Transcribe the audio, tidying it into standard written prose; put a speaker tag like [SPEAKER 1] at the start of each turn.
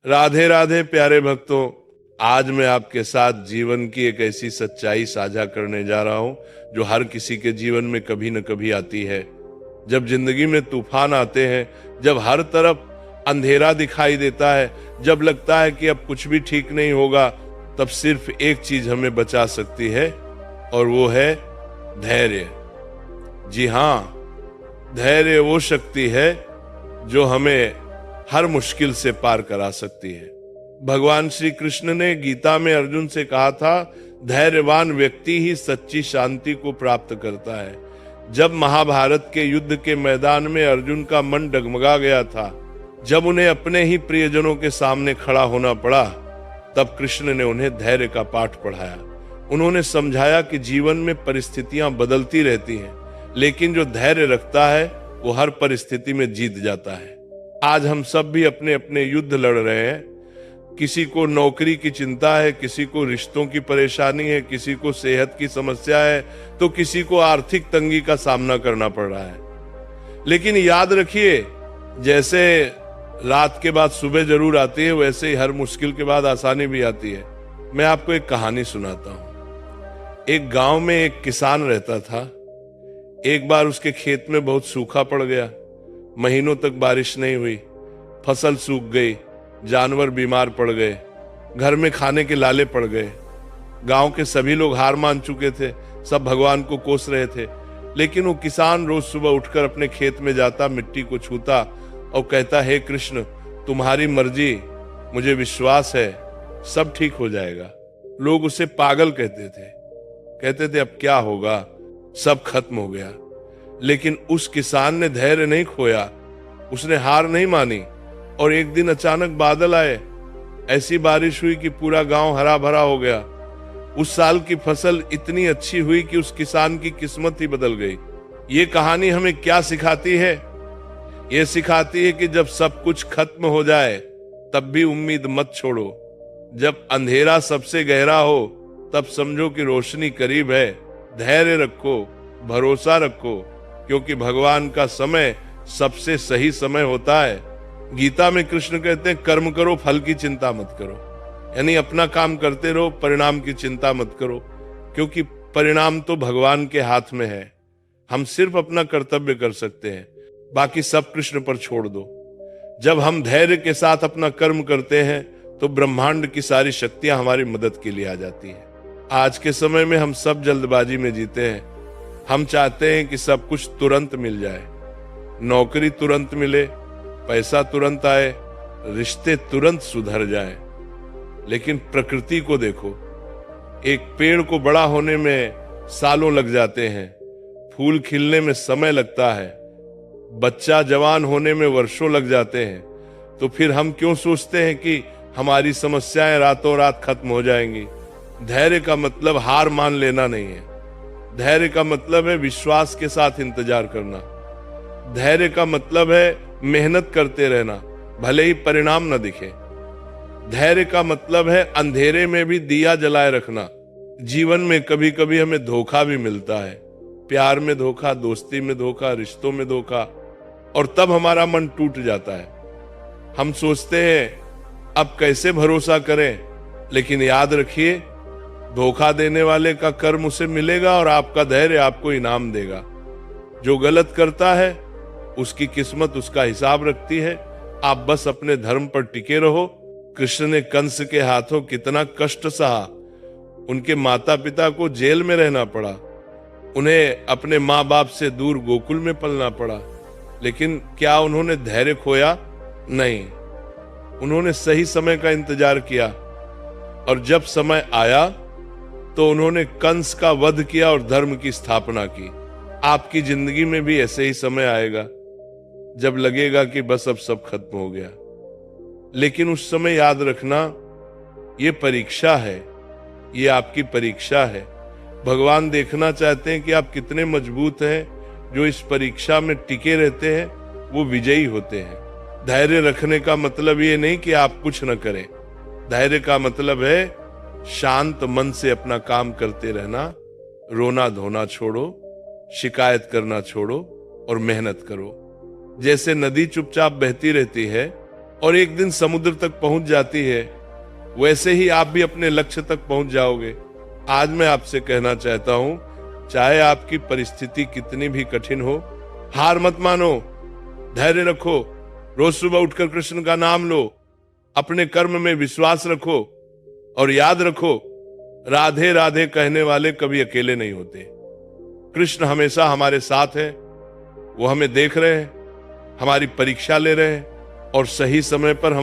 [SPEAKER 1] राधे राधे प्यारे भक्तों। आज मैं आपके साथ जीवन की एक ऐसी सच्चाई साझा करने जा रहा हूं जो हर किसी के जीवन में कभी न कभी आती है। जब जिंदगी में तूफान आते हैं, जब हर तरफ अंधेरा दिखाई देता है, जब लगता है कि अब कुछ भी ठीक नहीं होगा, तब सिर्फ एक चीज हमें बचा सकती है और वो है धैर्य। जी हाँ, धैर्य वो शक्ति है जो हमें हर मुश्किल से पार करा सकती है। भगवान श्री कृष्ण ने गीता में अर्जुन से कहा था, धैर्यवान व्यक्ति ही सच्ची शांति को प्राप्त करता है। जब महाभारत के युद्ध के मैदान में अर्जुन का मन डगमगा गया था, जब उन्हें अपने ही प्रियजनों के सामने खड़ा होना पड़ा, तब कृष्ण ने उन्हें धैर्य का पाठ पढ़ाया। उन्होंने समझाया कि जीवन में परिस्थितियां बदलती रहती हैं, लेकिन जो धैर्य रखता है वो हर परिस्थिति में जीत जाता है। आज हम सब भी अपने अपने युद्ध लड़ रहे हैं। किसी को नौकरी की चिंता है, किसी को रिश्तों की परेशानी है, किसी को सेहत की समस्या है, तो किसी को आर्थिक तंगी का सामना करना पड़ रहा है। लेकिन याद रखिए, जैसे रात के बाद सुबह जरूर आती है, वैसे ही हर मुश्किल के बाद आसानी भी आती है। मैं आपको एक कहानी सुनाता हूं। एक गांव में एक किसान रहता था। एक बार उसके खेत में बहुत सूखा पड़ गया। महीनों तक बारिश नहीं हुई, फसल सूख गई, जानवर बीमार पड़ गए, घर में खाने के लाले पड़ गए। गांव के सभी लोग हार मान चुके थे, सब भगवान को कोस रहे थे। लेकिन वो किसान रोज सुबह उठकर अपने खेत में जाता, मिट्टी को छूता और कहता, हे कृष्ण, तुम्हारी मर्जी, मुझे विश्वास है सब ठीक हो जाएगा। लोग उसे पागल कहते थे अब क्या होगा, सब खत्म हो गया। लेकिन उस किसान ने धैर्य नहीं खोया, उसने हार नहीं मानी। और एक दिन अचानक बादल आए, ऐसी बारिश हुई कि पूरा गांव हरा भरा हो गया। उस साल की फसल इतनी अच्छी हुई कि उस किसान की किस्मत ही बदल गई। ये कहानी हमें क्या सिखाती है? ये सिखाती है कि जब सब कुछ खत्म हो जाए तब भी उम्मीद मत छोड़ो। जब अंधेरा सबसे गहरा हो तब समझो कि रोशनी करीब है। धैर्य रखो, भरोसा रखो, क्योंकि भगवान का समय सबसे सही समय होता है। गीता में कृष्ण कहते हैं, कर्म करो, फल की चिंता मत करो। यानी अपना काम करते रहो, परिणाम की चिंता मत करो, क्योंकि परिणाम तो भगवान के हाथ में है। हम सिर्फ अपना कर्तव्य कर सकते हैं, बाकी सब कृष्ण पर छोड़ दो। जब हम धैर्य के साथ अपना कर्म करते हैं तो ब्रह्मांड की सारी शक्तियां हमारी मदद के लिए आ जाती हैं। आज के समय में हम सब जल्दबाजी में जीते हैं। हम चाहते हैं कि सब कुछ तुरंत मिल जाए, नौकरी तुरंत मिले, पैसा तुरंत आए, रिश्ते तुरंत सुधर जाएं। लेकिन प्रकृति को देखो, एक पेड़ को बड़ा होने में सालों लग जाते हैं, फूल खिलने में समय लगता है, बच्चा जवान होने में वर्षों लग जाते हैं। तो फिर हम क्यों सोचते हैं कि हमारी समस्याएं रातों रात खत्म हो जाएंगी? धैर्य का मतलब हार मान लेना नहीं है। धैर्य का मतलब है विश्वास के साथ इंतजार करना। धैर्य का मतलब है मेहनत करते रहना, भले ही परिणाम न दिखे। धैर्य का मतलब है अंधेरे में भी दिया जलाए रखना। जीवन में कभी कभी हमें धोखा भी मिलता है, प्यार में धोखा, दोस्ती में धोखा, रिश्तों में धोखा, और तब हमारा मन टूट जाता है। हम सोचते हैं अब कैसे भरोसा करें, लेकिन याद रखिए, धोखा देने वाले का कर्म उसे मिलेगा और आपका धैर्य आपको इनाम देगा। जो गलत करता है उसकी किस्मत उसका हिसाब रखती है। आप बस अपने धर्म पर टिके रहो। कृष्ण ने कंस के हाथों कितना कष्ट सहा। उनके माता पिता को जेल में रहना पड़ा, उन्हें अपने माँ बाप से दूर गोकुल में पलना पड़ा। लेकिन क्या उन्होंने धैर्य खोया? नहीं, उन्होंने सही समय का इंतजार किया, और जब समय आया तो उन्होंने कंस का वध किया और धर्म की स्थापना की। आपकी जिंदगी में भी ऐसे ही समय आएगा जब लगेगा कि बस अब सब खत्म हो गया। लेकिन उस समय याद रखना, ये परीक्षा है, ये आपकी परीक्षा है। भगवान देखना चाहते हैं कि आप कितने मजबूत हैं। जो इस परीक्षा में टिके रहते हैं वो विजयी होते हैं। धैर्य रखने का मतलब ये नहीं कि आप कुछ न करें। धैर्य का मतलब है शांत मन से अपना काम करते रहना, रोना धोना छोड़ो, शिकायत करना छोड़ो और मेहनत करो। जैसे नदी चुपचाप बहती रहती है, और एक दिन समुद्र तक पहुंच जाती है, वैसे ही आप भी अपने लक्ष्य तक पहुंच जाओगे। आज मैं आपसे कहना चाहता हूं, चाहे आपकी परिस्थिति कितनी भी कठिन हो, हार मत मानो, धैर्य रखो, रोज सुबह उठकर कृष्ण का नाम लो, अपने कर्म में विश्वास रखो और याद रखो, राधे राधे कहने वाले कभी अकेले नहीं होते। कृष्ण हमेशा हमारे साथ है, वो हमें देख रहे हैं, हमारी परीक्षा ले रहे हैं और सही समय पर हम